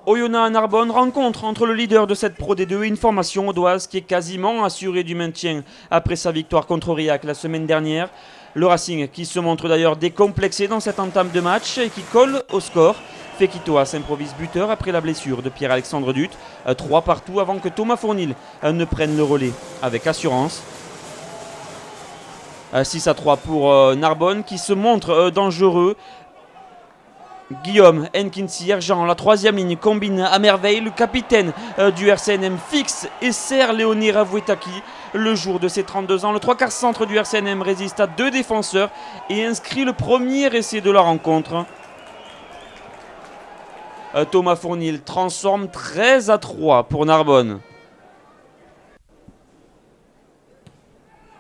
Oyonnax à Narbonne, rencontre entre le leader de cette Pro D2 et une formation audoise qui est quasiment assurée du maintien après sa victoire contre Aurillac la semaine dernière. Le Racing qui se montre d'ailleurs décomplexé dans cette entame de match et qui colle au score. Fekitoa s'improvise buteur après la blessure de Pierre-Alexandre Dut. 3 partout avant que Thomas Fournil ne prenne le relais avec assurance. 6-3 pour Narbonne qui se montre dangereux. Guillaume Nkinsi-Erjean, la troisième ligne, combine à merveille. Le capitaine du RCNM fixe et serre Léonie Ravouetaki. Le jour de ses 32 ans, le 3/4 centre du RCNM résiste à 2 défenseurs et inscrit le premier essai de la rencontre. Thomas Fournil transforme 13-3 pour Narbonne.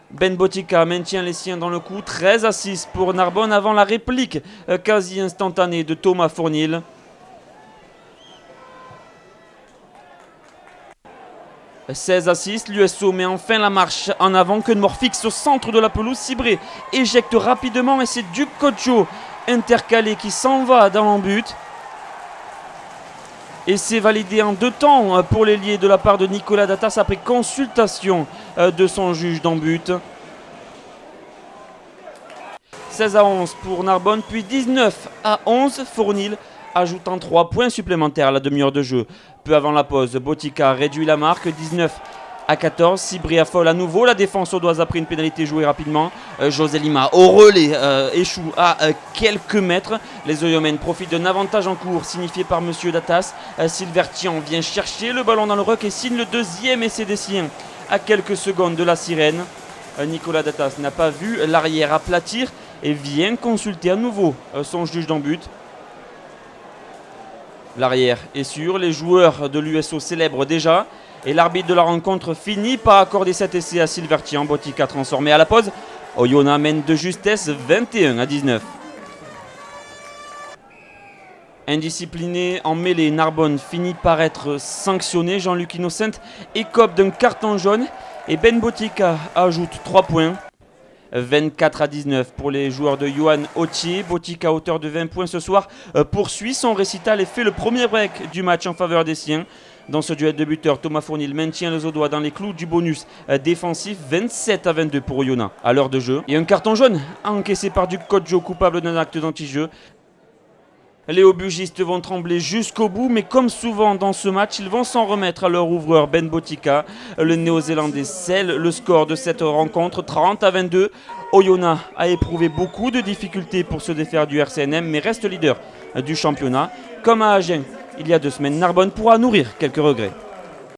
Ben Botica maintient les siens dans le coup, 13-6 pour Narbonne avant la réplique quasi instantanée de Thomas Fournil. « 16-6, l'USO met enfin la marche en avant. Que de Morfix au centre de la pelouse. Cibré éjecte rapidement et c'est Duc Kocho intercalé qui s'en va dans l'embut. Et c'est validé en 2 temps pour l'ailier de la part de Nicolas Datas après consultation de son juge d'embut. 16-11 pour Narbonne, puis 19-11. Fournil ajoutant 3 points supplémentaires à la demi-heure de jeu. Peu avant la pause, Botica réduit la marque, 19-14. Cibré affole à nouveau. La défense audoise a pris une pénalité jouée rapidement. José Lima au relais échoue à quelques mètres. Les Oyomènes profitent d'un avantage en cours signifié par Monsieur Datas. Silvertian vient chercher le ballon dans le ruck et signe le deuxième essai des siens à quelques secondes de la sirène. Nicolas Datas n'a pas vu l'arrière aplatir et vient consulter à nouveau son juge d'embut. L'arrière est sûr, les joueurs de l'USO célèbrent déjà. Et l'arbitre de la rencontre finit par accorder cet essai à Silvertian. Botica transformé à la pause. Oyonnax mène de justesse 21-19. Indiscipliné en mêlée, Narbonne finit par être sanctionné. Jean-Luc Innocent écope d'un carton jaune. Et Ben Botica ajoute 3 points. 24-19 pour les joueurs de Johan Autier. Botica, auteur de 20 points ce soir, poursuit son récital et fait le premier break du match en faveur des siens. Dans ce duel de buteurs, Thomas Fournil maintient les Audois dans les clous du bonus défensif. 27-22 pour Oyonnax à l'heure de jeu. Et un carton jaune encaissé par Duc Kojo, coupable d'un acte d'anti-jeu. Les haubugistes vont trembler jusqu'au bout, mais comme souvent dans ce match, ils vont s'en remettre à leur ouvreur Ben Botica. Le néo-zélandais scelle le score de cette rencontre, 30-22. Oyonnax a éprouvé beaucoup de difficultés pour se défaire du RCNM, mais reste leader du championnat. Comme à Agen il y a 2 semaines, Narbonne pourra nourrir quelques regrets.